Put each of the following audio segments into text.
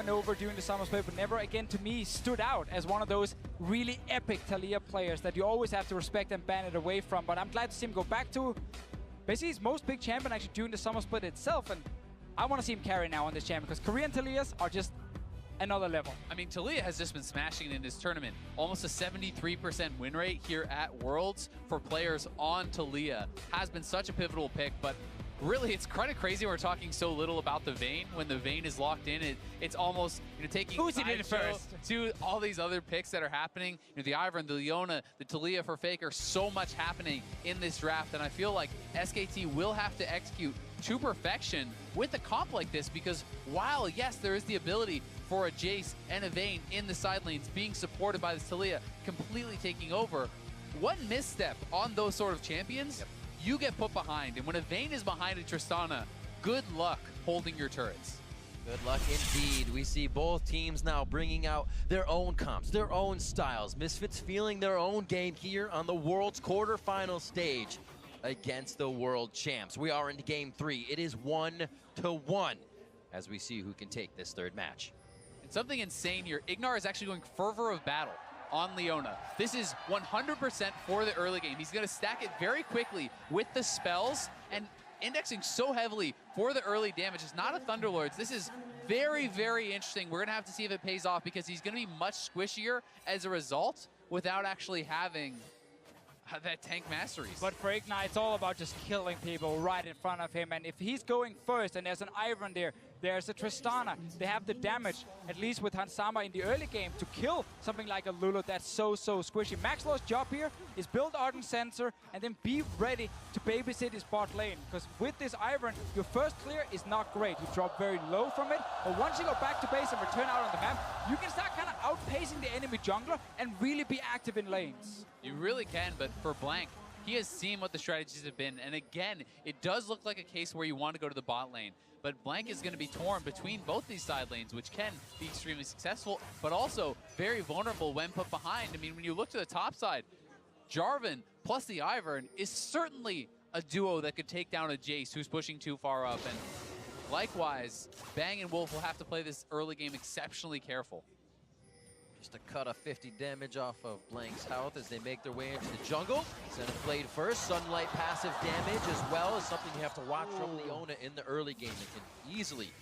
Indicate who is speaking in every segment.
Speaker 1: and over during the summer split, but never again to me stood out as one of those really epic Taliyah players that you always have to respect and ban it away from. But I'm glad to see him go back to basically his most big champion actually during the summer split itself, and I want to see him carry now on this champion because Korean Taliyahs are just another level.
Speaker 2: I mean, Taliyah has just been smashing it in this tournament. Almost a 73% win rate here at Worlds for players on Taliyah. Has been such a pivotal pick, but really, it's kind of crazy we're talking so little about the Vayne. When the Vayne is locked in, it's almost, you know, taking
Speaker 1: Who's it in first
Speaker 2: to all these other picks that are happening. You know, the Ivern, the Leona, the Taliyah for Faker, so much happening in this draft, and I feel like SKT will have to execute to perfection with a comp like this, because while, yes, there is the ability for a Jace and a Vayne in the side lanes being supported by this Taliyah completely taking over, one misstep on those sort of champions, you get put behind. And when a Vayne is behind a Tristana, good luck holding your turrets.
Speaker 3: Good luck indeed. We see both teams now bringing out their own comps, their own styles. Misfits feeling their own game here on the World's quarterfinal stage against the World Champs. We are into Game 3. It is 1-1 as we see who can take this third match.
Speaker 2: And something insane here, Ignar is actually going fervor of battle on Leona. This is 100% for the early game. He's going to stack it very quickly with the spells and indexing so heavily for the early damage. It's not a Thunderlords. This is very, very interesting. We're going to have to see if it pays off because he's going to be much squishier as a result without actually having that tank masteries.
Speaker 1: But for Ignar, it's all about just killing people right in front of him. And if he's going first and there's an Ivern there, there's a Tristana, they have the damage, at least with Hansama in the early game, to kill something like a Lulu that's so squishy. Maxlaw's job here is build Ardent Sensor and then be ready to babysit his bot lane. Because with this Ivern, your first clear is not great. You drop very low from it, but once you go back to base and return out on the map, you can start kind of outpacing the enemy jungler and really be active in lanes.
Speaker 2: You really can, but for Blank, he has seen what the strategies have been. And again, it does look like a case where you want to go to the bot lane. But Blank is going to be torn between both these side lanes, which can be extremely successful, but also very vulnerable when put behind. I mean, when you look to the top side, Jarvan plus the Ivern is certainly a duo that could take down a Jace who's pushing too far up. And likewise, Bang and Wolf will have to play this early game exceptionally careful.
Speaker 3: Just a cut of 50 damage off of Blank's health as they make their way into the jungle. Zenith Blade first, Sunlight passive damage as well is something you have to watch from Leona in the early game. It can easily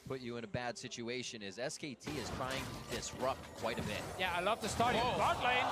Speaker 3: put you in a bad situation as SKT is trying to disrupt quite a bit.
Speaker 1: Yeah, I love the starting bot lane.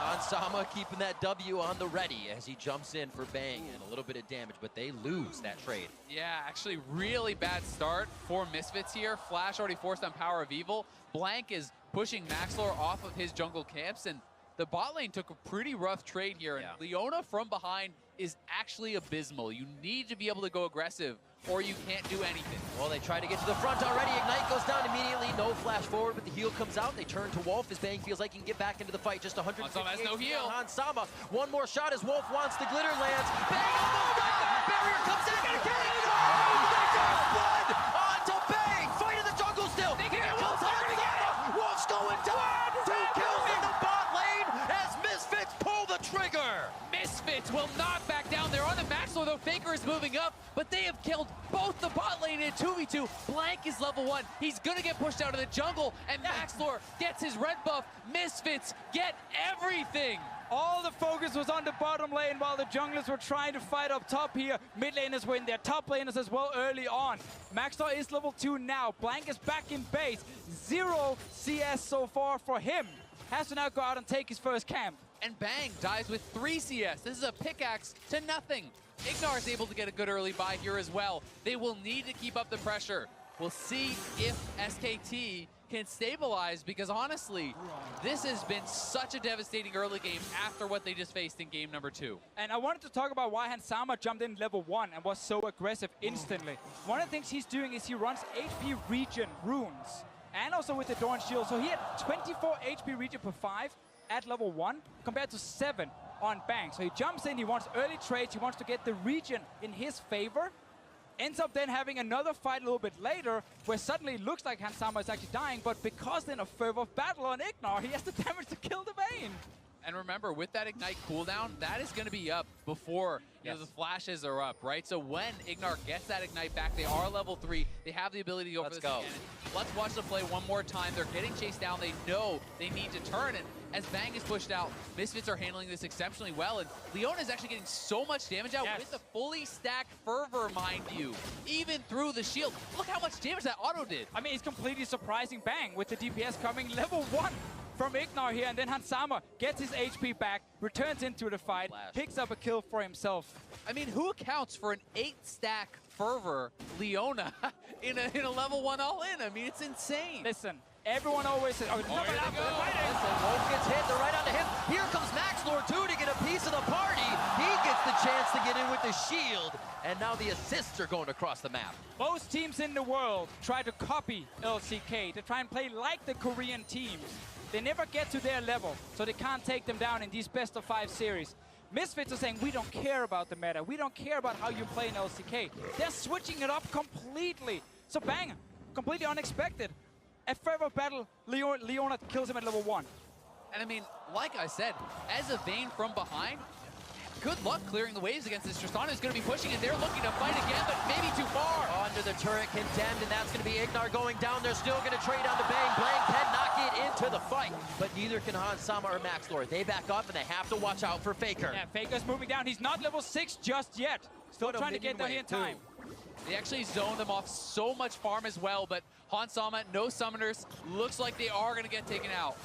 Speaker 3: Hansama keeping that W on the ready as he jumps in for Bang and a little bit of damage, but they lose that trade.
Speaker 2: Yeah, actually really bad start for Misfits here. Flash already forced on Power of Evil. Blank is pushing Maxlore off of his jungle camps, and the bot lane took a pretty rough trade here. And Leona from behind is actually abysmal. You need to be able to go aggressive or you can't do anything.
Speaker 3: Well, they try to get to the front already. Ignite goes down immediately. No flash forward, but the heal comes out. They turn to Wolf as Bang feels like he can get back into the fight. Just 150
Speaker 2: Hansama has no heal.
Speaker 3: Hansama, one more shot as Wolf wants the glitter lands. Bang almost died. Barrier comes in. Blood onto Bang. Fight in the jungle still. Here comes Hansama. Wolf's going down. 2 kills in the bot lane as Misfits pull the trigger.
Speaker 2: Misfits will not back down. They're on the Maxlore, though Faker is moving up, but they have killed both the bot lane in 2v2. Blank is level 1. He's going to get pushed out of the jungle, and Maxlore gets his red buff. Misfits get everything.
Speaker 1: All the focus was on the bottom lane while the junglers were trying to fight up top here. Mid laners were in there, top laners as well early on. Maxlore is level 2 now. Blank is back in base. 0 CS so far for him. Has to now go out and take his first camp.
Speaker 2: And Bang dies with 3 CS. This is a pickaxe to nothing. Ignar is able to get a good early buy here as well. They will need to keep up the pressure. We'll see if SKT can stabilize, because honestly, this has been such a devastating early game after what they just faced in game number 2.
Speaker 1: And I wanted to talk about why Hansama jumped in level 1 and was so aggressive instantly. One of the things he's doing is he runs HP regen runes, and also with the Dawn Shield. So he had 24 HP regen per 5 at level 1 compared to 7 on Bang. So he jumps in, he wants early trades, he wants to get the regen in his favor. Ends up then having another fight a little bit later where suddenly it looks like Hansama is actually dying, but because then of fervor of battle on Ignar, he has the damage to kill the Vayne.
Speaker 2: And remember, with that Ignite cooldown, that is going to be up before you know, the flashes are up, right? So when Ignar gets that Ignite back, they are level 3. They have the ability to go for this again. Let's watch them play one more time. They're getting chased down. They know they need to turn. And as Bang is pushed out, Misfits are handling this exceptionally well. And Leona is actually getting so much damage out with the fully stacked Fervor, mind you. Even through the shield. Look how much damage that auto did.
Speaker 1: I mean, it's completely surprising Bang with the DPS coming level 1. From Ignar here, and then Hansama gets his HP back, returns into the fight, picks up a kill for himself.
Speaker 2: I mean, who accounts for an 8-stack Fervor Leona in a level 1 all-in? I mean, it's insane.
Speaker 1: Listen, everyone always says,
Speaker 3: Wolf gets hit, they're right onto him. Here comes Maxlor too to get a piece of the party. He gets the chance to get in with the shield, and now the assists are going across the map.
Speaker 1: Most teams in the world try to copy LCK, to try and play like the Korean teams. They never get to their level, so they can't take them down in these best-of-5 series. Misfits are saying, we don't care about the meta. We don't care about how you play in LCK. They're switching it up completely. So Bang, completely unexpected. A Fervor battle, Leona kills him at level 1.
Speaker 2: And I mean, like I said, as a Vayne from behind, good luck clearing the waves against this. Tristana is going to be pushing, and they're looking to fight again, but maybe too far.
Speaker 3: Onto the turret, condemned, and that's going to be Ignar going down. They're still going to trade on to Bang. Bang cannot get into the fight, but neither can Hansama or Maxlor. They back up, and they have to watch out for Faker.
Speaker 1: Yeah, Faker's moving down. He's not level 6 just yet. Still trying to get down here in time.
Speaker 2: They actually zoned them off so much farm as well, but Hansama, no summoners. Looks like they are going to get taken out.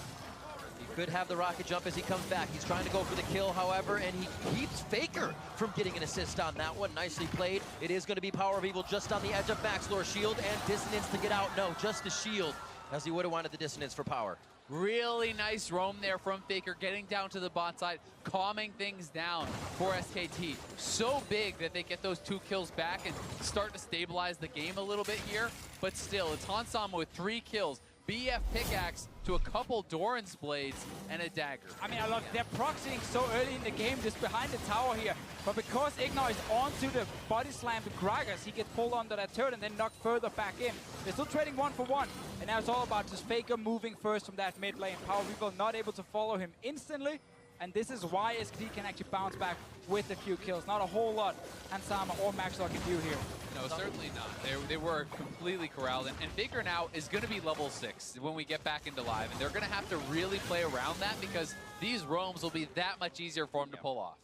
Speaker 3: He could have the rocket jump as he comes back. He's trying to go for the kill, however, and he keeps Faker from getting an assist on that one. Nicely played. It is going to be Power of Evil just on the edge of Maxlor's shield, and Dissonance to get out. No, just the shield, as he would have wanted the Dissonance for power.
Speaker 2: Really nice roam there from Faker, getting down to the bot side, calming things down for SKT. So big that they get those 2 kills back and start to stabilize the game a little bit here. But still, it's Hansama with 3 kills. BF pickaxe to a couple Doran's blades and a dagger.
Speaker 1: I mean, I love they're proxying so early in the game, just behind the tower here. But because Ignar is onto the body slam to Gragas, he gets pulled onto that turret and then knocked further back in. They're still trading 1 for 1. And now it's all about just Faker moving first from that mid lane. Power People not able to follow him instantly. And this is why SKT can actually bounce back with a few kills. Not a whole lot Hansama or Maxlor can do here.
Speaker 2: No, certainly not. They were completely corralled. And Faker now is going to be level 6 when we get back into live. And they're going to have to really play around that because these roams will be that much easier for him to pull off.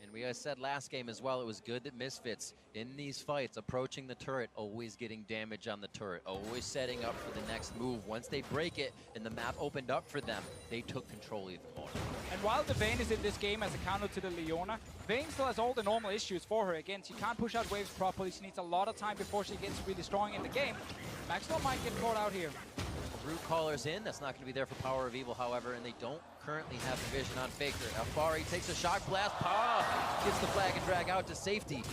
Speaker 3: And we said last game as well, it was good that Misfits in these fights approaching the turret, always getting damage on the turret, always setting up for the next move. Once they break it and the map opened up for them, they took control even more.
Speaker 1: And while the Vayne is in this game as a counter to the Leona, Vayne still has all the normal issues for her. Again, she can't push out waves properly. She needs a lot of time before she gets really strong in the game. Maxwell might get caught out here.
Speaker 3: Root Caller's in. That's not going to be there for Power of Evil, however, and they don't currently have the vision on Faker. Afari takes a shock blast. Gets the flag and drag out to safety.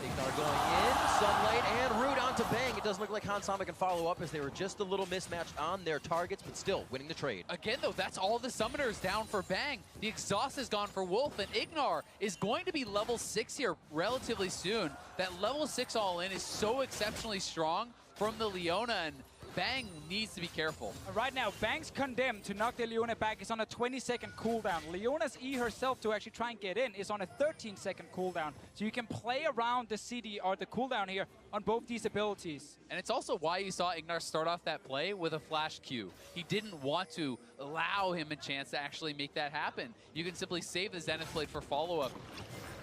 Speaker 3: Ignar going in, Sunlight, and Root onto Bang. It doesn't look like Hansama can follow up as they were just a little mismatched on their targets, but still winning the trade.
Speaker 2: Again, though, that's all the summoners down for Bang. The exhaust is gone for Wolf, and Ignar is going to be level 6 here relatively soon. That level 6 all-in is so exceptionally strong from the Leona, and Bang needs to be careful.
Speaker 1: Right now, Bang's condemned to knock the Leona back. It's on a 20-second cooldown. Leona's E herself to actually try and get in is on a 13-second cooldown. So you can play around the CD or the cooldown here on both these abilities.
Speaker 2: And it's also why you saw Ignar start off that play with a flash Q. He didn't want to allow him a chance to actually make that happen. You can simply save the Zenith Blade for follow-up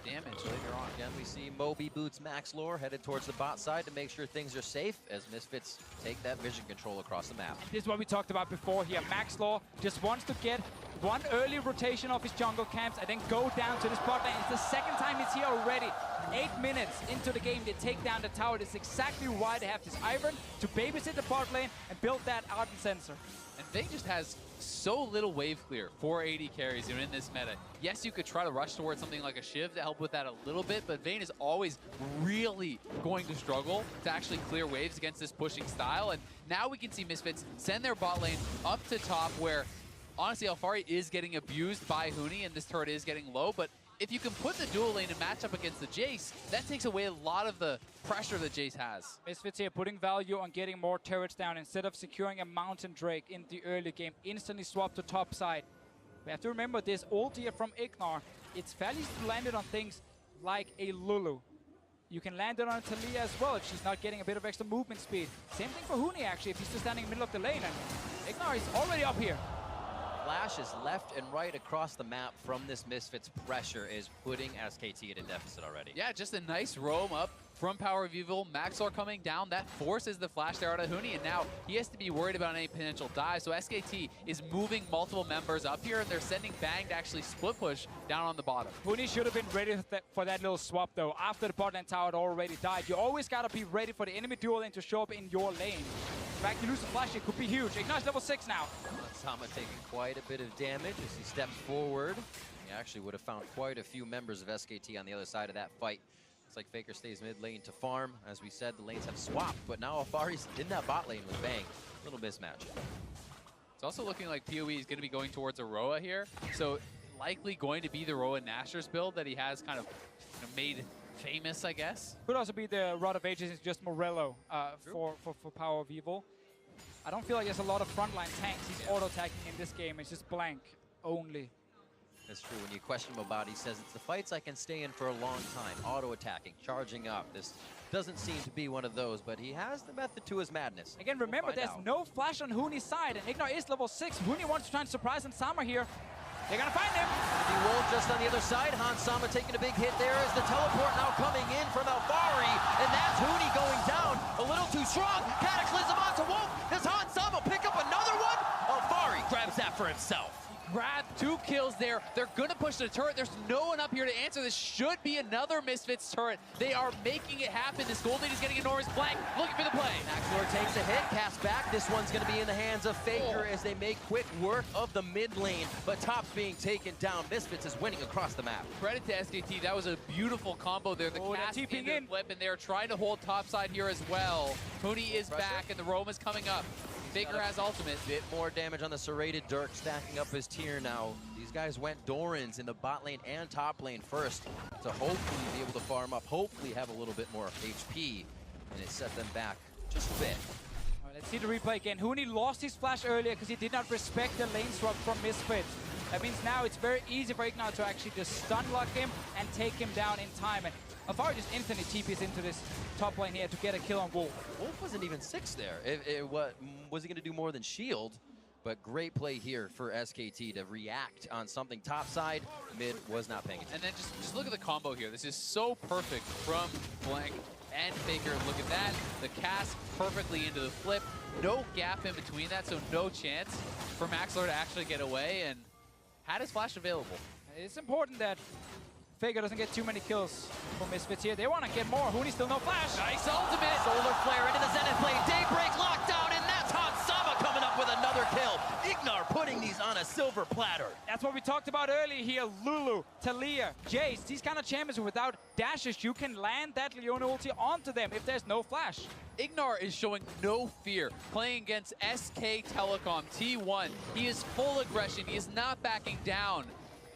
Speaker 2: damage later on.
Speaker 3: Again, we see Moby boots Maxlor headed towards the bot side to make sure things are safe as Misfits take that vision control across the map.
Speaker 1: This is what we talked about before here. Maxlor just wants to get one early rotation of his jungle camps and then go down to this bot lane. It's the second time he's here already. 8 minutes into the game, they take down the tower. This is exactly why they have this Ivern to babysit the bot lane and build that Ardent Sensor.
Speaker 2: And Vayne just has so little wave clear for AD carries in this meta. Yes, you could try to rush towards something like a Shiv to help with that a little bit, but Vayne is always really going to struggle to actually clear waves against this pushing style. And now we can see Misfits send their bot lane up to top where, honestly, Alfari is getting abused by Huni and this turret is getting low, but if you can put the dual lane and match up against the Jace, that takes away a lot of the pressure that Jace has.
Speaker 1: Misfits here putting value on getting more turrets down instead of securing a Mountain Drake in the early game. Instantly swap to top side. We have to remember this ult here from Ignar. It's fairly landed on things like a Lulu. You can land it on Taliyah as well if she's not getting a bit of extra movement speed. Same thing for Huni actually, if he's just standing in the middle of the lane, and Ignar is already up here.
Speaker 3: Flashes left and right across the map from this Misfits pressure is putting SKT at a deficit already.
Speaker 2: Yeah, just a nice roam up from Power of Evil. Maxor coming down, that forces the flash there out of Huni, and now he has to be worried about any potential dive. So SKT is moving multiple members up here, and they're sending Bang to actually split push down on the bottom.
Speaker 1: Huni should have been ready for that little swap though. After the bot lane tower had already died, you always gotta be ready for the enemy duel lane to show up in your lane. In fact, you lose the flash, it could be huge. Ignite's level 6 now.
Speaker 3: Sama taking quite a bit of damage as he steps forward. He actually would have found quite a few members of SKT on the other side of that fight. Looks like Faker stays mid lane to farm. As we said, the lanes have swapped, but now Alfari's in that bot lane with Bang. Little mismatch.
Speaker 2: It's also looking like PoE is going to be going towards Aroa here, so likely going to be the Roa Nashor's build that he has kind of made famous, I guess.
Speaker 1: Could also be the Rod of Ages is just Morello for Power of Evil. I don't feel like there's a lot of frontline tanks. He's auto-attacking in this game. It's just blank only.
Speaker 3: That's true. When you question him about it, he says it's the fights I can stay in for a long time. Auto-attacking, charging up. This doesn't seem to be one of those, but he has the method to his madness.
Speaker 1: Again, remember, there's no flash on Huni's side, and Ignar is level 6. Huni wants to try and surprise Sama here. They're gonna find him.
Speaker 3: He won't just on the other side. Sama taking a big hit there as the teleport now coming in from Alfari, and that's Huni going down. A little too strong. Cataclysm onto Wolf. Does Sama pick up another one? Alfari grabs that for himself.
Speaker 2: Grab 2 kills there. They're going to push the turret. There's no one up here to answer. This should be another Misfits turret. They are making it happen. This gold lead is getting enormous. Blank looking for the play.
Speaker 3: Maxor takes a hit, cast back. This one's going to be in the hands of Faker as they make quick work of the mid lane. But top's being taken down. Misfits is winning across the map.
Speaker 2: Credit to SKT. That was a beautiful combo there. The cast into the flip, and they're trying to hold topside here as well. Huni is back, and the roam is coming up. Faker has ultimate.
Speaker 3: Bit more damage on the serrated Dirk, stacking up his tier now. These guys went Dorans in the bot lane and top lane first to hopefully be able to farm up, hopefully have a little bit more HP, and it set them back just a bit.
Speaker 1: All right, let's see the replay again. Huni lost his flash earlier because he did not respect the lane swap from Misfits. That means now it's very easy for Ignar to actually just stun lock him and take him down in time. And Alfari just instantly TPs into this top lane here to get a kill on Wolf.
Speaker 3: Wolf wasn't even 6 there. Was he going to do more than shield? But great play here for SKT to react on something topside. Mid was not paying attention.
Speaker 2: And then just look at the combo here. This is so perfect from Blank and Faker. Look at that. The cast perfectly into the flip. No gap in between that, so no chance for Maxor to actually get away, and had his flash available.
Speaker 1: It's important that Faker doesn't get too many kills from Misfits here. They want to get more. Huni still no flash.
Speaker 2: Nice ultimate.
Speaker 3: Solar Flare into the Zenith blade. Daybreak lockdown, and that's Sama coming up with another kill. Ignar putting these on a silver platter.
Speaker 1: That's what we talked about earlier here. Lulu, Taliyah, Jace, these kind of champions without dashes, you can land that Leona ulti onto them if there's no flash.
Speaker 2: Ignar is showing no fear playing against SK Telecom T1. He is full aggression. He is not backing down.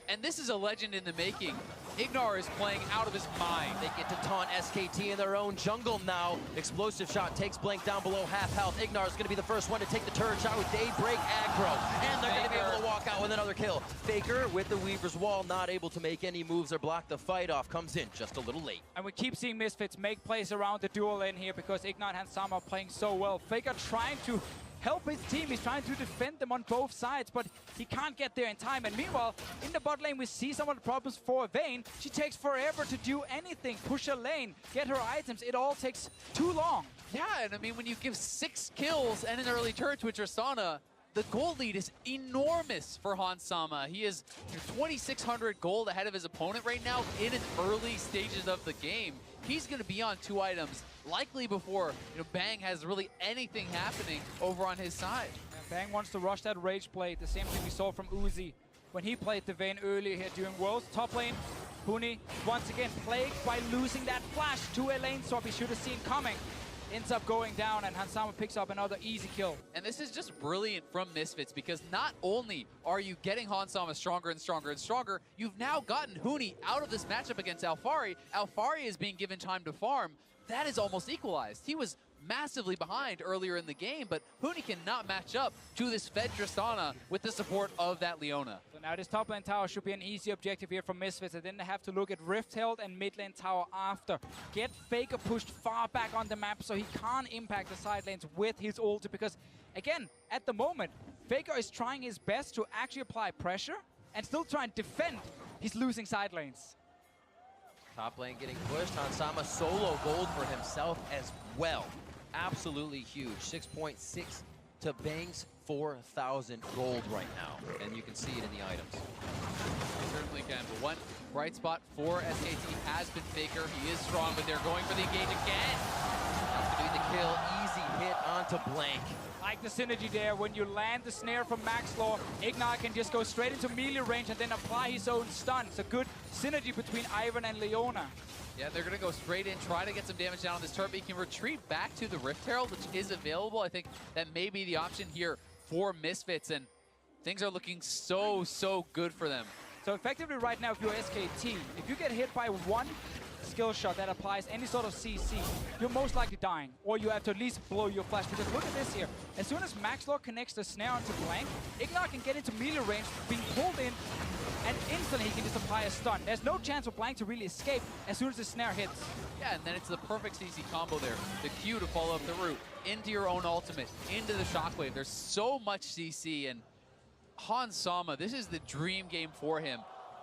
Speaker 2: And this is a legend in the making. Ignar is playing out of his mind.
Speaker 3: They get to taunt SKT in their own jungle now. Explosive shot takes Blank down below half health. Ignar is going to be the first one to take the turret shot with Daybreak aggro. And they're going to be able to walk out with another kill. Faker with the Weaver's Wall, not able to make any moves or block the fight off. Comes in just a little late.
Speaker 1: And we keep seeing Misfits make plays around the duel lane here because Ignar and Sama are playing so well. Faker trying to help his team. He's trying to defend them on both sides, but he can't get there in time. And meanwhile, in the bot lane, we see some of the problems for Vayne. She takes forever to do anything. Push her lane, get her items. It all takes too long.
Speaker 2: Yeah, and I mean, when you give 6 kills and an early turret to a Tristana, the gold lead is enormous for Sama. He is 2,600 gold ahead of his opponent right now in an early stages of the game. He's going to be on 2 items, likely before Bang has really anything happening over on his side.
Speaker 1: And Bang wants to rush that Rage play, the same thing we saw from Uzi when he played the Vayne earlier here during Worlds. Top lane, Huni once again plagued by losing that flash to a lane swap he should have seen coming. Ends up going down, and Sama picks up another easy kill.
Speaker 2: And this is just brilliant from Misfits, because not only are you getting Sama stronger and stronger and stronger, you've now gotten Huni out of this matchup against Alfari. Alfari is being given time to farm. That is almost equalized. He was massively behind earlier in the game, but Huni cannot match up to this fed Tristana with the support of that Leona.
Speaker 1: So now this top lane tower should be an easy objective here for Misfits. They didn't have to look at Rift Herald and mid lane tower after. Get Faker pushed far back on the map so he can't impact the side lanes with his ulti, because again, at the moment, Faker is trying his best to actually apply pressure and still try and defend his losing side lanes.
Speaker 3: Top lane getting pushed. Hansama solo gold for himself as well. Absolutely huge. 6.6 to Bang's 4,000 gold right now. And you can see it in the items.
Speaker 2: Certainly can. But one bright spot for SKT has been Faker. He is strong, but they're going for the engage again.
Speaker 3: That's going to be the kill. Easy hit onto Blank.
Speaker 1: Like the synergy there, when you land the snare from Maxlaw, Ignar can just go straight into melee range and then apply his own stun. It's a good synergy between Ivan and Leona.
Speaker 2: Yeah, they're going to go straight in, try to get some damage down on this turret, but he can retreat back to the Rift Herald, which is available. I think that may be the option here for Misfits, and things are looking so good for them.
Speaker 1: So effectively right now, if you're SKT, if you get hit by one skill shot that applies any sort of CC, you're most likely dying, or you have to at least blow your flash. Because look at this here. As soon as Maxlaw connects the snare onto Blank, Ignar can get into melee range, being pulled in, and instantly he can just apply a stun. There's no chance for Blank to really escape as soon as the snare hits.
Speaker 2: Yeah, and then it's the perfect CC combo there. The Q to follow up the root, into your own ultimate, into the shockwave. There's so much CC, and Hansama, this is the dream game for him.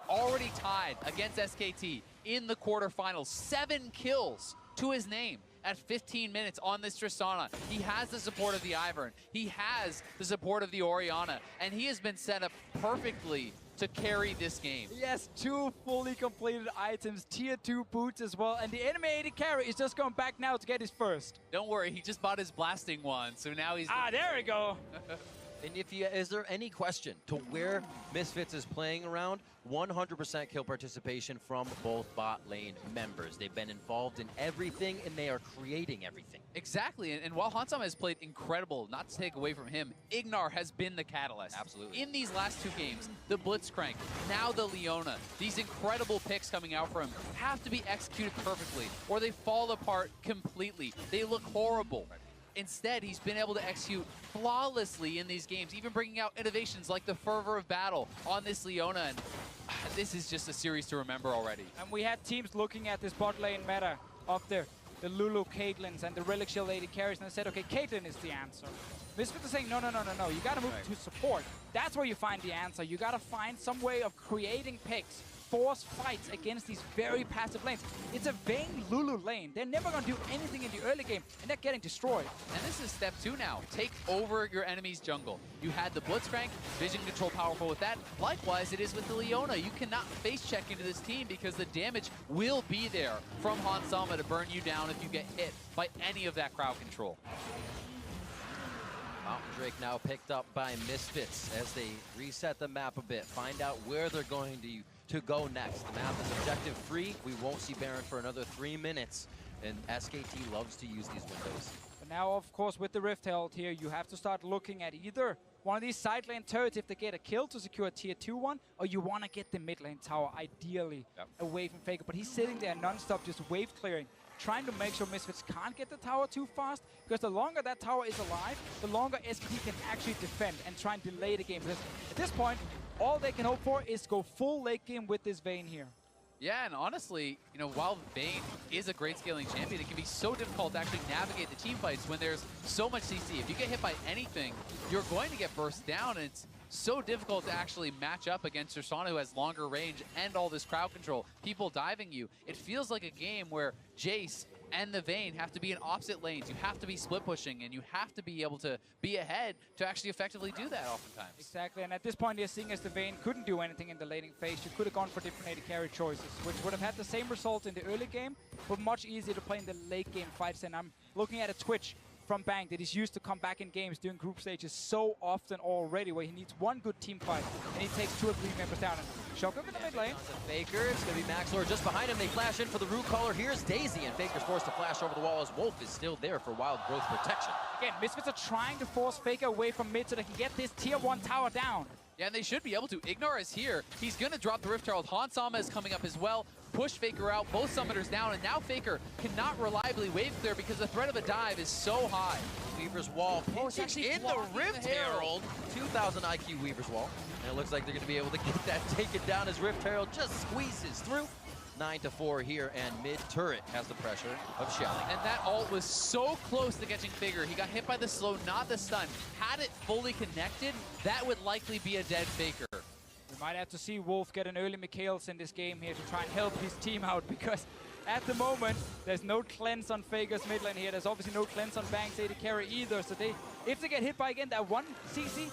Speaker 2: Already tied against SKT in the quarterfinals. 7 kills to his name at 15 minutes on this Tristana. He has the support of the Ivern. He has the support of the Orianna. And he has been set up perfectly to carry this game.
Speaker 1: Yes, 2 fully completed items, tier 2 boots as well. And the enemy AD carry is just going back now to get his first.
Speaker 2: Don't worry, he just bought his blasting one. So now he's...
Speaker 1: Ah, there we go.
Speaker 3: And is there any question to where Misfits is playing around? 100% kill participation from both bot lane members. They've been involved in everything, and they are creating everything.
Speaker 2: Exactly, and while Hansama has played incredible, not to take away from him, Ignar has been the catalyst.
Speaker 3: Absolutely.
Speaker 2: In these last 2 games, the Blitzcrank, now the Leona, these incredible picks coming out for him have to be executed perfectly, or they fall apart completely. They look horrible. Instead, he's been able to execute flawlessly in these games, even bringing out innovations like the Fervor of Battle on this Leona. And this is just a series to remember already.
Speaker 1: And we had teams looking at this bot lane meta of the Lulu Caitlyn's and the Relic Shield AD carries, and they said, okay, Caitlyn is the answer. Misfits are saying, no. You gotta move to support. That's where you find the answer. You gotta find some way of creating picks, force fights against these very passive lanes. It's a Vayne Lulu lane. They're never gonna do anything in the early game, and they're getting destroyed.
Speaker 2: And this is step 2 now. Take over your enemy's jungle. You had the Blitzcrank, vision control powerful with that. Likewise, it is with the Leona. You cannot face check into this team because the damage will be there from Hansama to burn you down if you get hit by any of that crowd control.
Speaker 3: Mountain Drake now picked up by Misfits as they reset the map a bit, find out where they're going to go next. The map is objective free. We won't see Baron for another 3 minutes, and SKT loves to use these windows.
Speaker 1: But now, of course, with the Rift Herald here, you have to start looking at either one of these side lane turrets if they get a kill to secure a tier 2 one, or you want to get the mid lane tower, ideally, away from Faker. But he's sitting there non-stop, just wave clearing, trying to make sure Misfits can't get the tower too fast, because the longer that tower is alive, the longer SKT can actually defend and try and delay the game. Because at this point, all they can hope for is to go full late game with this Vayne here.
Speaker 2: Yeah, and honestly, you know, while Vayne is a great scaling champion, it can be so difficult to actually navigate the team fights when there's so much CC. If you get hit by anything, you're going to get burst down, and it's so difficult to actually match up against Tristana, who has longer range and all this crowd control, people diving you. It feels like a game where Jace and the Vayne have to be in opposite lanes. You have to be split pushing, and you have to be able to be ahead to actually effectively do that oftentimes.
Speaker 1: Exactly, and at this point, you're seeing as the Vayne couldn't do anything in the laning phase. You could have gone for different AD carry choices, which would have had the same result in the early game, but much easier to play in the late game fights. And I'm looking at a Twitch from Bang that he's used to come back in games during group stages so often already, where he needs one good team fight and he takes 2 or 3 members down. And Shock up in the mid lane.
Speaker 3: Faker, it's going to be Maxlor just behind him. They flash in for the root caller. Here's Daisy, and Faker's forced to flash over the wall as Wolf is still there for wild growth protection.
Speaker 1: Again, Misfits are trying to force Faker away from mid so they can get this tier 1 tower down.
Speaker 2: Yeah, and they should be able to. Ignar is here. He's going to drop the Rift Herald. Hansama is coming up as well. pushed Faker out, both summoners down, and now Faker cannot reliably wave clear because the threat of a dive is so high.
Speaker 3: Weaver's wall actually in the Rift Herald. 2,000 IQ Weaver's wall. And it looks like they're going to be able to get that taken down as Rift Herald just squeezes through. 9-4 here, and mid-turret has the pressure of Shelly.
Speaker 2: And that ult was so close to catching Faker. He got hit by the slow, not the stun. Had it fully connected, that would likely be a dead Faker.
Speaker 1: We might have to see Wolf get an early Mikhails in this game here to try and help his team out, because at the moment, there's no cleanse on Faker's mid lane here. There's obviously no cleanse on Bang's AD carry either. So if they get hit by, again, that one CC,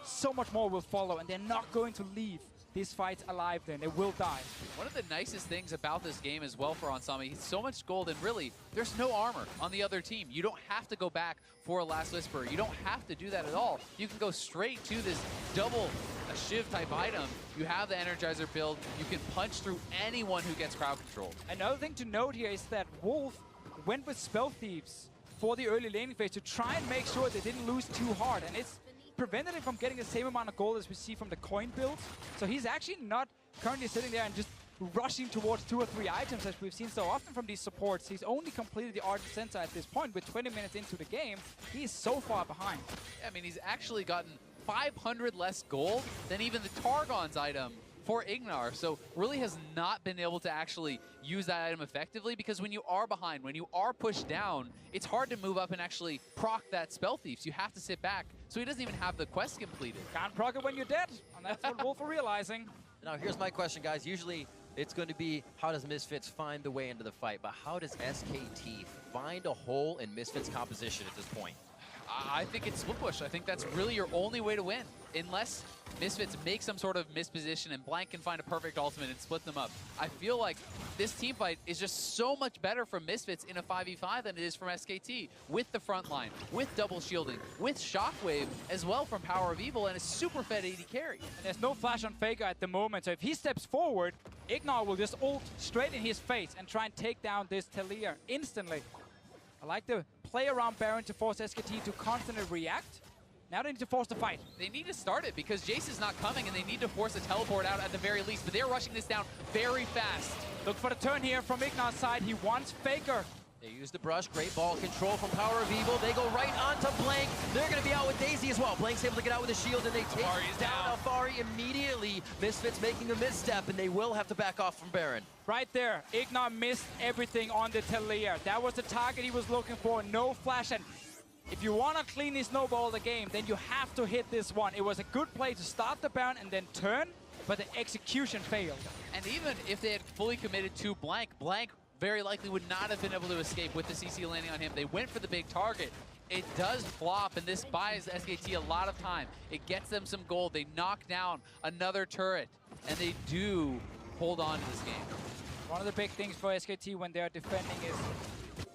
Speaker 1: so much more will follow, and they're not going to leave these fights alive then. They will die.
Speaker 2: One of the nicest things about this game as well for Onsami, he's so much gold, and really, there's no armor on the other team. You don't have to go back for a Last Whisper. You don't have to do that at all. You can go straight to this double a Shiv type item. You have the Energizer build. You can punch through anyone who gets crowd control.
Speaker 1: Another thing to note here is that Wolf went with Spell Thieves for the early laning phase to try and make sure they didn't lose too hard, and it's prevented him from getting the same amount of gold as we see from the coin builds. So he's actually not currently sitting there and just rushing towards 2 or 3 items as we've seen so often from these supports. He's only completed the Ardent Center at this point. With 20 minutes into the game, he is so far behind.
Speaker 2: Yeah, I mean, he's actually gotten 500 less gold than even the Targon's item for Ignar, so really has not been able to actually use that item effectively, because when you are behind, when you are pushed down, it's hard to move up and actually proc that Spell Thief. So you have to sit back, so he doesn't even have the quest completed.
Speaker 1: Can't proc it when you're dead, and that's what Wolf are realizing.
Speaker 3: Now here's my question, guys. Usually it's going to be, how does Misfits find the way into the fight? But how does SKT find a hole in Misfits' composition at this point?
Speaker 2: I think it's split push. I think that's really your only way to win, unless Misfits make some sort of misposition and Blank can find a perfect ultimate and split them up. I feel like this team fight is just so much better from Misfits in a 5v5 than it is from SKT, with the front line, with double shielding, with Shockwave as well from Power of Evil, and a super fed AD carry.
Speaker 1: And there's no flash on Faker at the moment, so if he steps forward, Ignar will just ult straight in his face and try and take down this Talia instantly. I like the play around Baron to force SKT to constantly react. Now they need to force the fight.
Speaker 2: They need to start it because Jace is not coming, and they need to force a teleport out at the very least, but they're rushing this down very fast.
Speaker 1: Look for the turn here from Ignar's side. He wants Faker.
Speaker 3: They use the brush, great ball control from Power of Evil. They go right onto Blank. They're going to be out with Daisy as well. Blank's able to get out with a shield, and they take down Alfari immediately. Misfits making a misstep, and they will have to back off from Baron.
Speaker 1: Right there, Ignar missed everything on the Talia. That was the target he was looking for. No flash, and if you want to cleanly snowball the game, then you have to hit this one. It was a good play to start the Baron and then turn, but the execution failed.
Speaker 2: And even if they had fully committed to Blank, Blank very likely would not have been able to escape with the CC landing on him. They went for the big target. It does flop, and this buys SKT a lot of time. It gets them some gold. They knock down another turret, and they do hold on to this game.
Speaker 1: One of the big things for SKT when they're defending is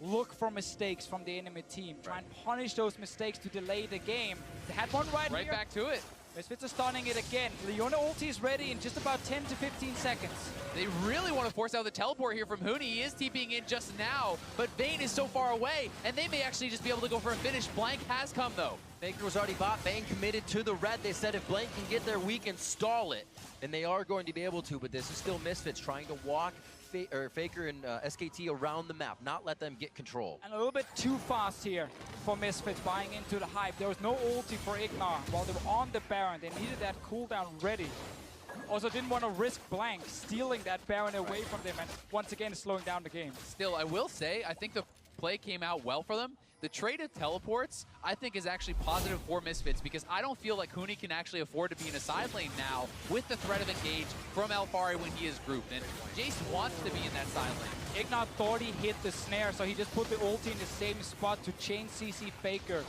Speaker 1: look for mistakes from the enemy team. Try and punish those mistakes to delay the game. They had one right here.
Speaker 2: Right back to it.
Speaker 1: Misfits are stunning it again. Leona ulti is ready in just about 10 to 15 seconds.
Speaker 2: They really want to force out the teleport here from Huni. He is TPing in just now, but Vayne is so far away, and they may actually just be able to go for a finish. Blank has come, though.
Speaker 3: Faker was already bought. Vayne committed to the red. They said if Blank can get there, we can stall it. And they are going to be able to, but this is still Misfits trying to walk Faker and SKT around the map, not let them get control.
Speaker 1: And a little bit too fast here for Misfits, buying into the hype. There was no ulti for Ignar while they were on the Baron. They needed that cooldown ready. Also didn't want to risk Blank stealing that Baron away from them and once again slowing down the game.
Speaker 2: Still, I will say, I think the play came out well for them. The trade of teleports, I think, is actually positive for Misfits because I don't feel like Huni can actually afford to be in a side lane now with the threat of engage from Alfari when he is grouped. And Jace wants to be in that side lane.
Speaker 1: Ignar thought he hit the snare, so he just put the ulti in the same spot to chain CC Faker.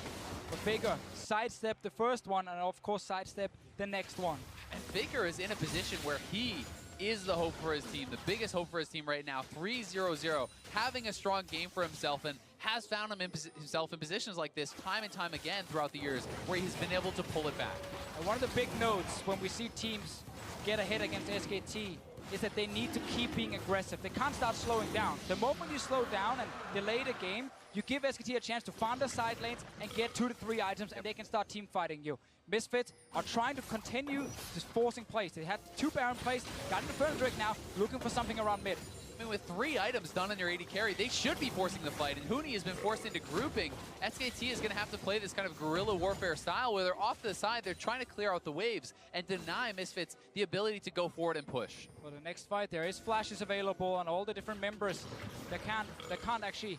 Speaker 1: But Faker sidestep the first one and of course sidestep the next one.
Speaker 2: And Faker is in a position where he is the hope for his team, the biggest hope for his team right now. 3-0-0, having a strong game for himself, and has found himself in positions like this time and time again throughout the years where he's been able to pull it back.
Speaker 1: And one of the big notes when we see teams get ahead against SKT is that they need to keep being aggressive. They can't start slowing down. The moment you slow down and delay the game, you give SKT a chance to farm the side lanes and get 2 to 3 items, and they can start team fighting you. Misfits are trying to continue just forcing plays. They had 2 Baron plays, got in the Furnace Drake now, looking for something around mid.
Speaker 2: I mean, with 3 items done on your AD carry, they should be forcing the fight, and Huni has been forced into grouping. SKT is going to have to play this kind of guerrilla warfare style where they're off to the side, they're trying to clear out the waves and deny Misfits the ability to go forward and push.
Speaker 1: For the next fight, there is flashes available on all the different members that can't actually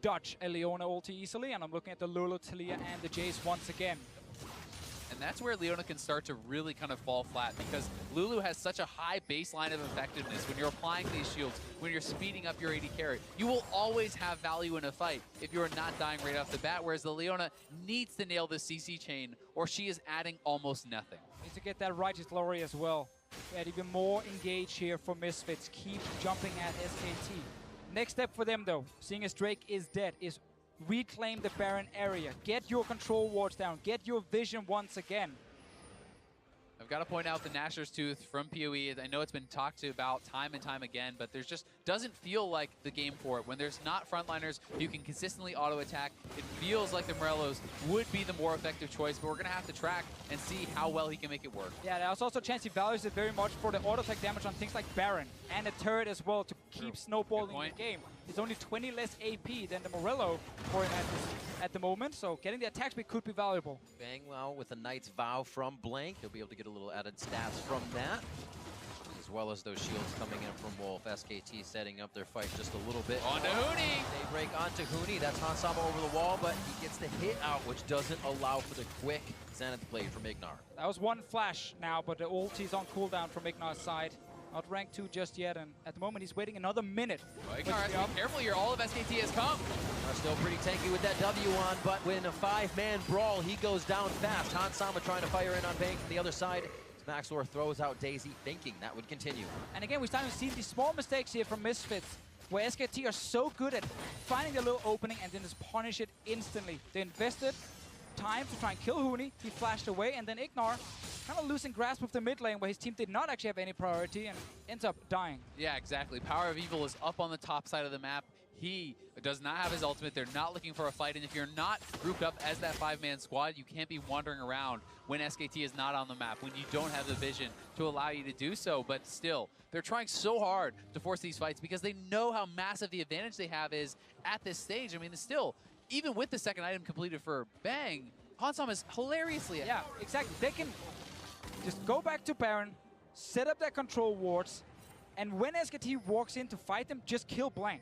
Speaker 1: dodge a Leona ulti easily, and I'm looking at the Lulu, Talia, and the Jace once again.
Speaker 2: And that's where Leona can start to really kind of fall flat, because Lulu has such a high baseline of effectiveness. When you're applying these shields, when you're speeding up your AD carry, you will always have value in a fight if you're not dying right off the bat, whereas the Leona needs to nail the CC chain, or she is adding almost nothing.
Speaker 1: Needs to get that Righteous Glory as well. Get even more engaged here for Misfits. Keep jumping at SKT. Next step for them, though, seeing as Drake is dead, is reclaim the Baron area. Get your control wards down. Get your vision once again.
Speaker 2: I've got to point out the Gnasher's Tooth from PoE. I know it's been talked about time and time again, but there's just doesn't feel like the game for it. When there's not frontliners you can consistently auto-attack, it feels like the Morellos would be the more effective choice, but we're going to have to track and see how well he can make it work.
Speaker 1: Yeah, there's also a chance he values it very much for the auto-attack damage on things like Baron and a turret as well to keep snowballing the game. It's only 20 less AP than the Morello for him at the moment, so getting the attack speed could be valuable.
Speaker 3: Bang well with a Knight's Vow from Blank. He'll be able to get a little added stats from that, as well as those shields coming in from Wolf. SKT setting up their fight just a little bit.
Speaker 2: On to Huni!
Speaker 3: They break onto Huni. That's Hansama over the wall, but he gets the hit out, which doesn't allow for the quick Zenith blade from Ignar.
Speaker 1: That was one flash now, but the ulti's on cooldown from Ignar's side. Not ranked 2 just yet, and at the moment he's waiting another minute.
Speaker 2: Well, Ignar has to be careful here. All of SKT has come.
Speaker 3: Still pretty tanky with that W on, but when a 5-man brawl, he goes down fast. Hansama trying to fire in on Bang from the other side. Maxlor throws out Daisy, thinking that would continue.
Speaker 1: And again, we're starting to see these small mistakes here from Misfits, where SKT are so good at finding the little opening and then just punish it instantly. They invested time to try and kill Huni. He flashed away, and then Ignar kind of losing grasp of the mid lane, where his team did not actually have any priority and ends up dying.
Speaker 2: Yeah, exactly. Power of Evil is up on the top side of the map. He does not have his ultimate. They're not looking for a fight, and if you're not grouped up as that 5-man squad, you can't be wandering around when SKT is not on the map, when you don't have the vision to allow you to do so. But still, they're trying so hard to force these fights because they know how massive the advantage they have is at this stage. I mean, still, even with the second item completed for Bang, Hansama is hilariously ahead.
Speaker 1: Yeah, exactly. They can just go back to Baron, set up their control wards, and when SKT walks in to fight them, just kill Blank.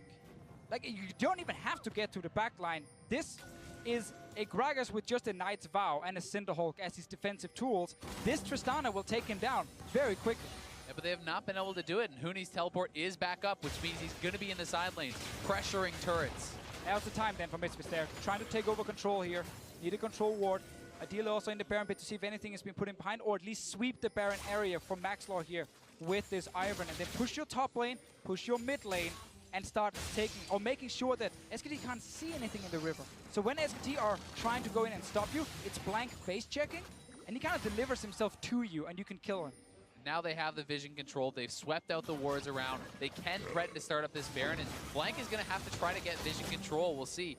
Speaker 1: Like, you don't even have to get to the back line. This is a Gragas with just a Knight's Vow and a Cinderhulk as his defensive tools. This Tristana will take him down very quickly.
Speaker 2: Yeah, but they have not been able to do it, and Huni's teleport is back up, which means he's going to be in the side lanes, pressuring turrets.
Speaker 1: Now's the time then for Misfits there. Trying to take over control here. Need a control ward. Ideally also in the Baron pit to see if anything has been put in behind, or at least sweep the Baron area from Maxlor here with this Iron. And then push your top lane, push your mid lane, and start taking or making sure that SKT can't see anything in the river. So when SKT are trying to go in and stop you, it's Blank face checking, and he kind of delivers himself to you, and you can kill him.
Speaker 2: Now they have the vision controlled. They've swept out the wards around. They can threaten to start up this Baron, and Blank is going to have to try to get vision control. We'll see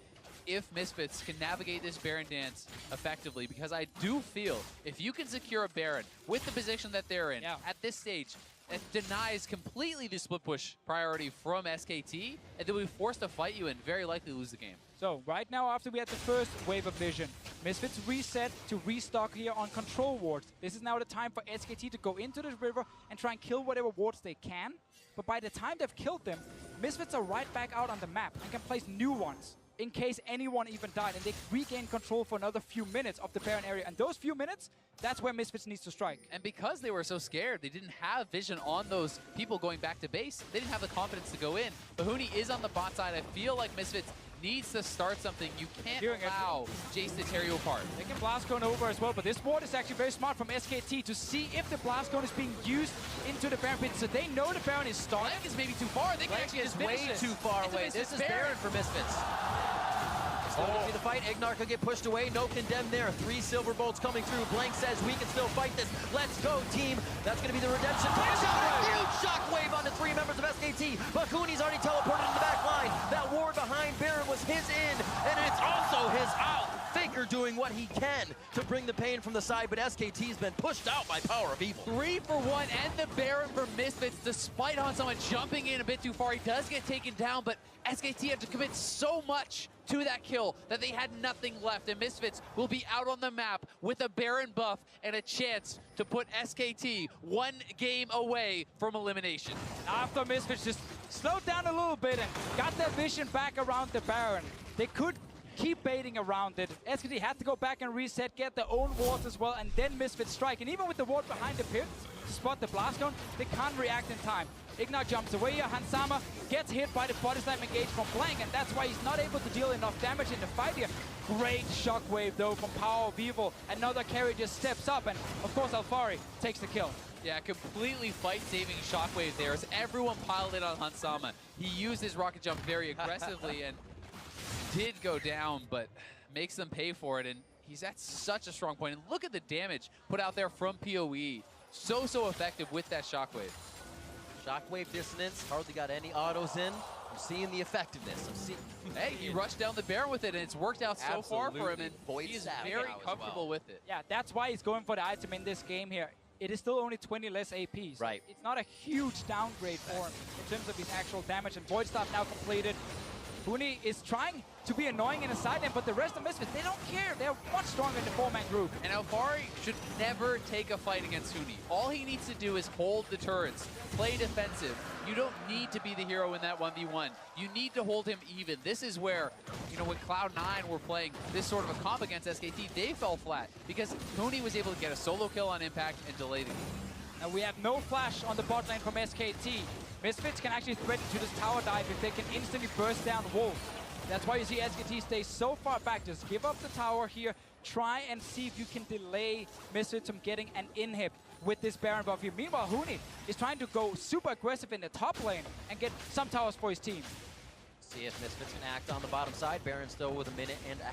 Speaker 2: if Misfits can navigate this Baron dance effectively, because I do feel if you can secure a Baron with the position that they're in at this stage, it denies completely the split push priority from SKT, and they'll be forced to fight you and very likely lose the game.
Speaker 1: So right now, after we had the first wave of vision, Misfits reset to restock here on control wards. This is now the time for SKT to go into the river and try and kill whatever wards they can. But by the time they've killed them, Misfits are right back out on the map and can place new ones in case anyone even died, and they regain control for another few minutes of the Baron area. And those few minutes, that's where Misfits needs to strike.
Speaker 2: And because they were so scared, they didn't have vision on those people going back to base. They didn't have the confidence to go in. But Huni is on the bot side. I feel like Misfits needs to start something. You can't allow Jace to tear you apart.
Speaker 1: They can blast cone over as well, but this ward is actually very smart from SKT to see if the blast cone is being used into the Baron pit. So they know the Baron is starting.
Speaker 2: Blank is maybe too far. They can actually just finish
Speaker 3: way too far away. This is Baron for Misfits. Still gonna be the fight. Ignar could get pushed away. No condemn there. 3 silver bolts coming through. Blank says we can still fight this. Let's go, team. That's gonna be the redemption. Huge shockwave onto 3 members of SKT. But Huni's already teleported to the back line. That ward behind Baron was his in, and it's also his out. Faker doing what he can to bring the pain from the side, but SKT's been pushed out by Power of Evil.
Speaker 2: 3 for 1, and the Baron for Misfits, despite Hansama jumping in a bit too far. He does get taken down, but SKT had to commit so much to that kill that they had nothing left, and Misfits will be out on the map with a Baron buff and a chance to put SKT 1 game away from elimination.
Speaker 1: After Misfits just slowed down a little bit and got their vision back around the Baron, they could keep baiting around it. SKT had to go back and reset, get their own wards as well, and then Misfits strike. And even with the ward behind the pit to spot the blast cone, they can't react in time. Ignat jumps away here. Hansama gets hit by the body slam engage from Blank, and that's why he's not able to deal enough damage in the fight here. Great shockwave though from Power of Evil. Another carry just steps up, and of course Alfari takes the kill.
Speaker 2: Yeah, completely fight-saving shockwave there as everyone piled in on Hansama. He used his rocket jump very aggressively and did go down, but makes them pay for it, and he's at such a strong point. And look at the damage put out there from PoE. So effective with that shockwave.
Speaker 3: Shockwave dissonance, hardly got any autos in. I'm seeing the effectiveness. I'm seeing.
Speaker 2: Hey, he rushed down the Baron with it, and it's worked out so far for him, and he is very comfortable with it.
Speaker 1: Yeah, that's why he's going for the item in this game here. It is still only 20 less AP. So
Speaker 3: right.
Speaker 1: It's not a huge downgrade for him in terms of his actual damage, and Void Staff now completed. Huni is trying to be annoying in a side lane, but the rest of Misfits, they don't care. They're much stronger in the 4-man group.
Speaker 2: And Alfari should never take a fight against Huni. All he needs to do is hold the turrets, play defensive. You don't need to be the hero in that 1v1. You need to hold him even. This is where, you know, when Cloud9 were playing this sort of a comp against SKT, they fell flat because Huni was able to get a solo kill on impact and delay the game.
Speaker 1: And we have no flash on the bot lane from SKT. Misfits can actually threaten to this tower dive if they can instantly burst down Wolf. That's why you see SKT stay so far back. Just give up the tower here. Try and see if you can delay Misfits from getting an inhib with this Baron buff here. Meanwhile, Huni is trying to go super aggressive in the top lane and get some towers for his team.
Speaker 3: See if Misfits can act on the bottom side. Baron still with 1.5 minutes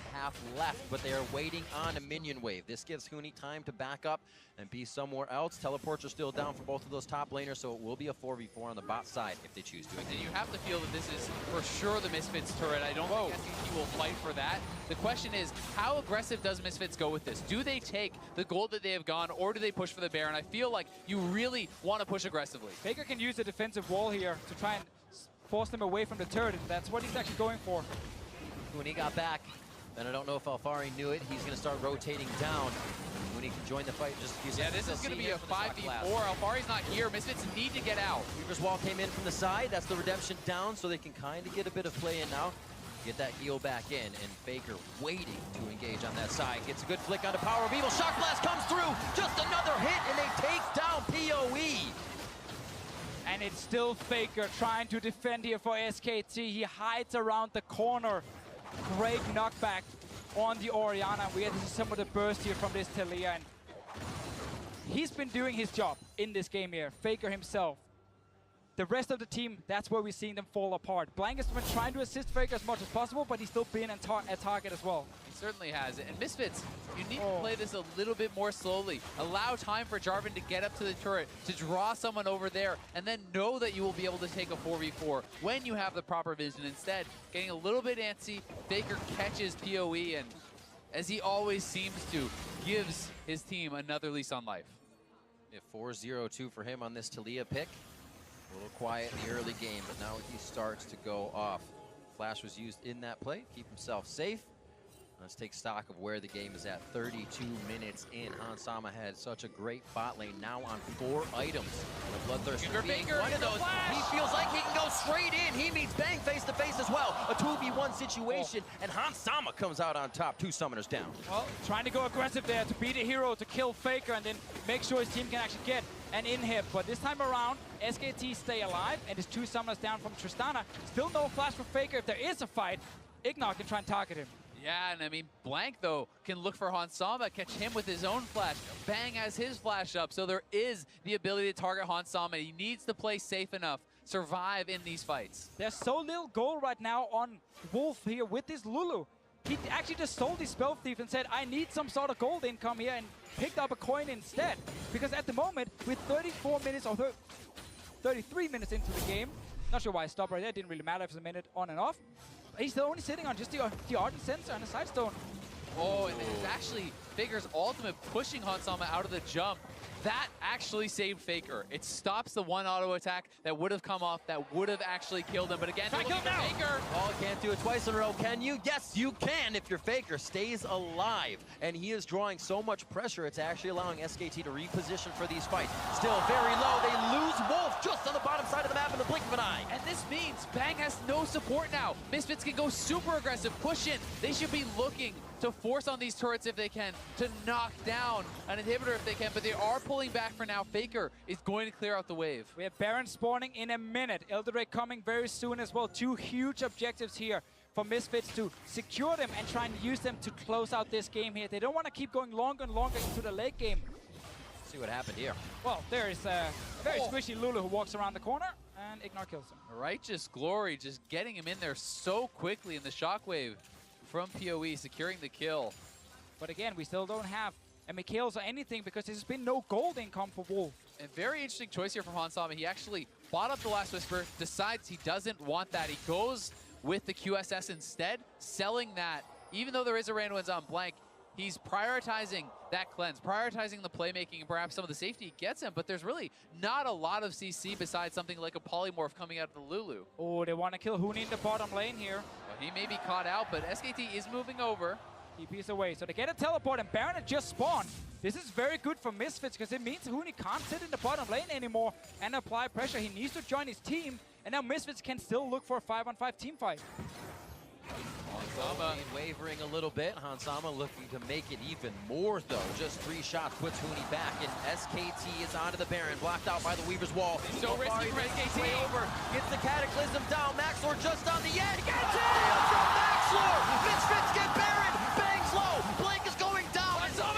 Speaker 3: left, but they are waiting on a minion wave. This gives Huni time to back up and be somewhere else. Teleports are still down for both of those top laners, so it will be a 4v4 on the bot side if they choose to.
Speaker 2: And you have to feel that this is for sure the Misfits turret. I don't think SKT will fight for that. The question is, how aggressive does Misfits go with this? Do they take the gold that they have gone, or do they push for the Baron? I feel like you really want to push aggressively.
Speaker 1: Faker can use the defensive wall here to try and force them away from the turret, and that's what he's actually going for.
Speaker 3: When he got back, and I don't know if Alfari knew it, he's going to start rotating down. When he can join the fight just a few seconds.
Speaker 2: Yeah, this is going to be a 5v4. Alfari's not here. Misfits need to get out.
Speaker 3: Weaver's wall came in from the side. That's the redemption down, so they can kind of get a bit of play in now. Get that heal back in, and Faker waiting to engage on that side. Gets a good flick onto Power of Evil. Shock Blast comes through. Just another hit, and they take down PoE.
Speaker 1: And it's still Faker trying to defend here for SKT. He hides around the corner. Great knockback on the Orianna. We get to see some of the burst here from this Talia. And he's been doing his job in this game here. Faker himself. The rest of the team, that's where we're seeing them fall apart. Blank has been trying to assist Faker as much as possible, but he's still being a target as well.
Speaker 2: He certainly has. And Misfits, you need to play this a little bit more slowly. Allow time for Jarvan to get up to the turret, to draw someone over there, and then know that you will be able to take a 4v4 when you have the proper vision. Instead, getting a little bit antsy, Faker catches PoE, and as he always seems to, gives his team another lease on life.
Speaker 3: Yeah, 4-0-2 for him on this Talia pick. A little quiet in the early game, but now he starts to go off. Flash was used in that play, keep himself safe. Let's take stock of where the game is at. 32 minutes in. Hansama had such a great bot lane, now on 4 items. The Bloodthirster being one of those. He feels like he can go straight in. He meets Bang face to face as well. A 2v1 situation, and Hansama comes out on top. 2 summoners down.
Speaker 1: Well, trying to go aggressive there to be the hero, to kill Faker, and then make sure his team can actually get an inhib. But this time around, SKT stay alive, and his 2 summoners down from Tristana. Still no flash for Faker. If there is a fight, Ignat can try and target him.
Speaker 2: Yeah, and I mean, Blank, though, can look for Hansama, catch him with his own flash. Bang has his flash up, so there is the ability to target Hansama. He needs to play safe enough, survive in these fights.
Speaker 1: There's so little gold right now on Wolf here with this Lulu. He actually just sold his Spell Thief and said, I need some sort of gold income here, and picked up a coin instead. Because at the moment, with 34 minutes or 33 minutes into the game, not sure why I stopped right there, it didn't really matter if it's a minute on and off. He's still only sitting on just the Ardent Sensor and a Side Stone.
Speaker 2: Oh, and it's actually Faker's ultimate pushing Hansama out of the jump. That actually saved Faker. It stops the one auto attack that would have come off, that would have actually killed him. But again, they're looking for Faker.
Speaker 3: Oh, can't do it twice in a row, can you? Yes, you can if your Faker stays alive. And he is drawing so much pressure, it's actually allowing SKT to reposition for these fights. Still very low. They lose Wolf just on the bottom side of the map in the blink of an eye.
Speaker 2: And this means Bang has no support now. Misfits can go super aggressive, push in. They should be looking to force on these turrets if they can, to knock down an inhibitor if they can, but they are pulling back for now. Faker is going to clear out the wave.
Speaker 1: We have Baron spawning in a minute. Elder Drake coming very soon as well. Two huge objectives here for Misfits to secure them and try and use them to close out this game here. They don't want to keep going longer and longer into the late game.
Speaker 3: Let's see what happened here.
Speaker 1: Well, there is a very squishy Lulu who walks around the corner, and Ignore kills him.
Speaker 2: Righteous Glory just getting him in there so quickly in the shockwave from PoE, securing the kill.
Speaker 1: But again, we still don't have any kills or anything because there's been no gold income for Wolf.
Speaker 2: A very interesting choice here from Hansama. He actually bought up the Last Whisper, decides he doesn't want that. He goes with the QSS instead, selling that. Even though there is a random wins on blank, he's prioritizing that cleanse, prioritizing the playmaking and perhaps some of the safety he gets him, but there's really not a lot of CC besides something like a polymorph coming out of the Lulu.
Speaker 1: Oh, they want to kill Huni in the bottom lane here.
Speaker 2: Well, he may be caught out, but SKT is moving over.
Speaker 1: TP's away, so they get a teleport, and Baron had just spawned. This is very good for Misfits because it means Huni can't sit in the bottom lane anymore and apply pressure. He needs to join his team, and now Misfits can still look for a 5-on-5 team fight.
Speaker 2: Hansama
Speaker 3: wavering a little bit. Hansama looking to make it even more, though. Just 3 shots puts Huni back, and SKT is onto the Baron, blocked out by the Weaver's wall.
Speaker 2: So risky for SKT.
Speaker 3: Way over, gets the Cataclysm down. Maxlor just on the edge. Gets it from Maxlor. Misfits get Baron. Bangs low. Blink is going down.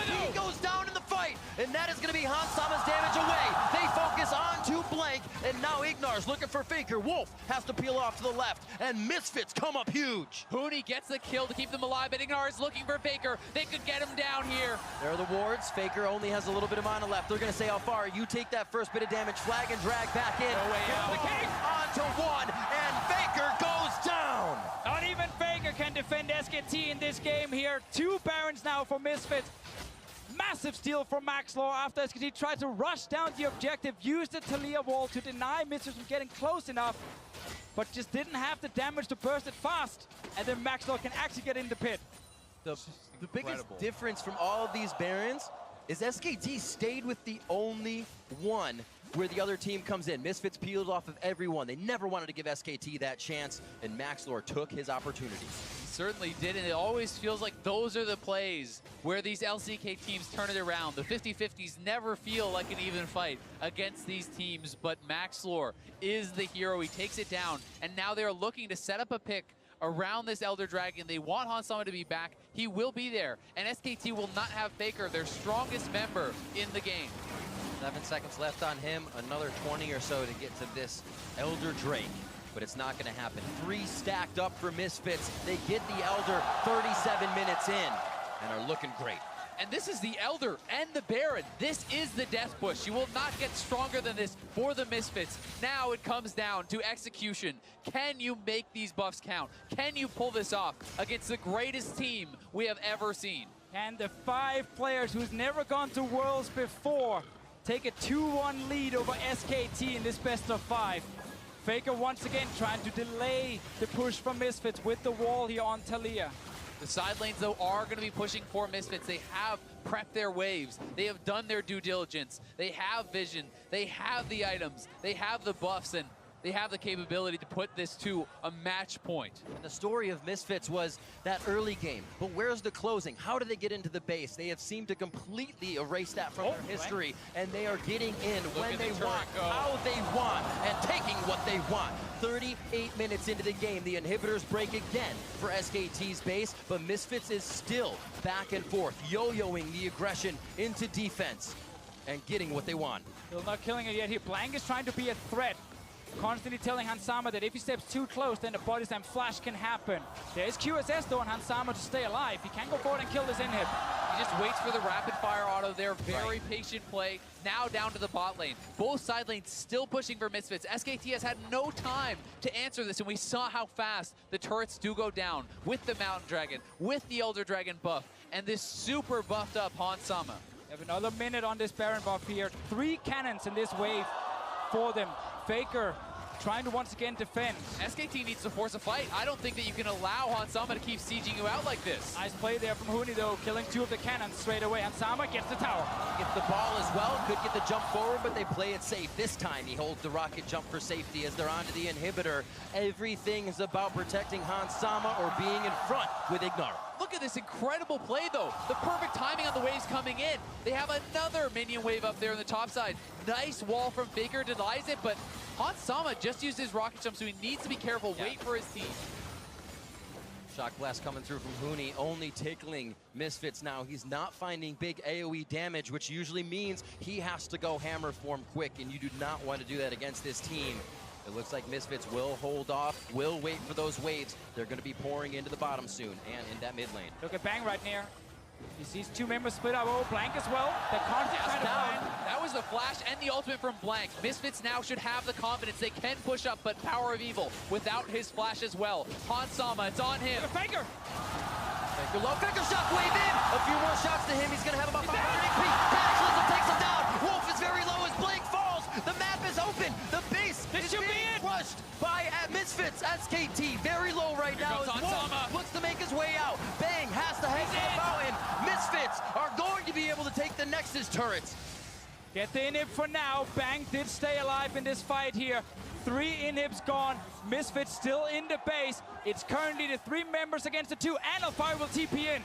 Speaker 3: He goes down in the fight, and that is going to be Hansama's damage away. They focus onto Blank, and now Ignar's looking for Faker. Wolf has to peel off to the left, and Misfits come up huge.
Speaker 2: Huni gets the kill to keep them alive, but Ignar is looking for Faker. They could get him down here.
Speaker 3: There are the wards. Faker only has a little bit of mana left. They're going to say how far. You take that first bit of damage, flag and drag back in.
Speaker 2: No way out.
Speaker 3: The king onto one, and Faker goes down.
Speaker 1: Not even Faker can defend SKT in this game here. 2 Barons now for Misfits. Massive steal from Maxlor after SKT tried to rush down the objective, used the Talia wall to deny Misfits from getting close enough, but just didn't have the damage to burst it fast. And then Maxlor can actually get in the pit.
Speaker 3: The biggest difference from all of these Barons is SKT stayed with the only one where the other team comes in. Misfits peeled off of everyone. They never wanted to give SKT that chance, and Maxlor took his opportunity.
Speaker 2: Certainly did, and it always feels like those are the plays where these LCK teams turn it around. The 50-50s never feel like an even fight against these teams, but Maxlor is the hero. He takes it down, and now they're looking to set up a pick around this Elder Dragon. They want Hansama to be back. He will be there, and SKT will not have Faker, their strongest member in the game.
Speaker 3: 7 seconds left on him, another 20 or so to get to this Elder Drake. But it's not going to happen. 3 stacked up for Misfits. They get the Elder 37 minutes in and are looking great.
Speaker 2: And this is the Elder and the Baron. This is the death push. You will not get stronger than this for the Misfits. Now it comes down to execution. Can you make these buffs count? Can you pull this off against the greatest team we have ever seen?
Speaker 1: And the 5 players who's never gone to Worlds before take a 2-1 lead over SKT in this best of 5. Faker once again trying to delay the push from Misfits with the wall here on Talia.
Speaker 2: The side lanes, though, are going to be pushing for Misfits. They have prepped their waves. They have done their due diligence. They have vision. They have the items. They have the buffs, and they have the capability to put this to a match point.
Speaker 3: And the story of Misfits was that early game. But where's the closing? How do they get into the base? They have seemed to completely erase that from their history, and they are getting in when they want, how they want, and taking what they want. 38 minutes into the game, the inhibitors break again for SKT's base, but Misfits is still back and forth, yo-yoing the aggression into defense and getting what they want.
Speaker 1: Still not killing it yet here. Blank is trying to be a threat, constantly telling Hansama that if he steps too close, then the body slam flash can happen. There's QSS though on Hansama to stay alive. He can go forward and kill this inhib.
Speaker 2: He just waits for the rapid fire auto there. Very patient play. Now down to the bot lane. Both side lanes still pushing for Misfits. SKT has had no time to answer this, and we saw how fast the turrets do go down with the Mountain Dragon, with the Elder Dragon buff. and this super buffed up Hansama.
Speaker 1: We have another minute on this Baron buff here. 3 cannons in this wave for them. Faker trying to once again defend.
Speaker 2: SKT needs to force a fight. I don't think that you can allow Hansama to keep sieging you out like this.
Speaker 1: Nice play there from Huni though, killing 2 of the cannons straight away. Hansama gets the tower.
Speaker 3: Gets the ball as well, could get the jump forward, but they play it safe. This time he holds the rocket jump for safety as they're onto the inhibitor. Everything is about protecting Hansama or being in front with Ignar.
Speaker 2: Look at this incredible play, though. The perfect timing on the waves coming in. They have another minion wave up there on the top side. Nice wall from Faker, denies it, but Hansama just used his rocket jump, so he needs to be careful.
Speaker 1: Yeah.
Speaker 2: Wait for his team.
Speaker 3: Shock blast coming through from Huni, only tickling Misfits now. He's not finding big AoE damage, which usually means he has to go hammer form quick, and you do not want to do that against this team. It looks like Misfits will hold off, will wait for those waves. They're going to be pouring into the bottom soon and in that mid lane.
Speaker 1: Look at Bang right near. He sees 2 members split up. Oh, Blank as well. They're constantly trying to find.
Speaker 2: That was the flash and the ultimate from Blank. Misfits now should have the confidence. They can push up, but Power of Evil without his flash as well. Hansama, it's on him.
Speaker 1: Faker!
Speaker 3: Faker low, Faker shot wave in. A few more shots to him. He's going to have about 500 HP. Cataclysm takes him down. Wolf is very low as Blank falls. The map is open. The base is being crushed by Misfits. SKT very low right now as Wolf looks to make his way out. Bang has to head to the mountain. Misfits are going to be able to take the Nexus turrets.
Speaker 1: Get the inhib for now. Bang did stay alive in this fight here. 3 inhibs gone. Misfits still in the base. It's currently the 3 members against the 2, and Alfire will TP in.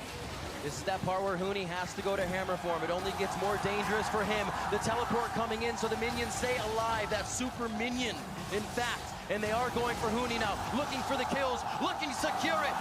Speaker 3: This is that part where Huni has to go to hammer form. It only gets more dangerous for him. The teleport coming in so the minions stay alive. That super minion, in fact. And they are going for Huni now, looking for the kills, looking to secure it.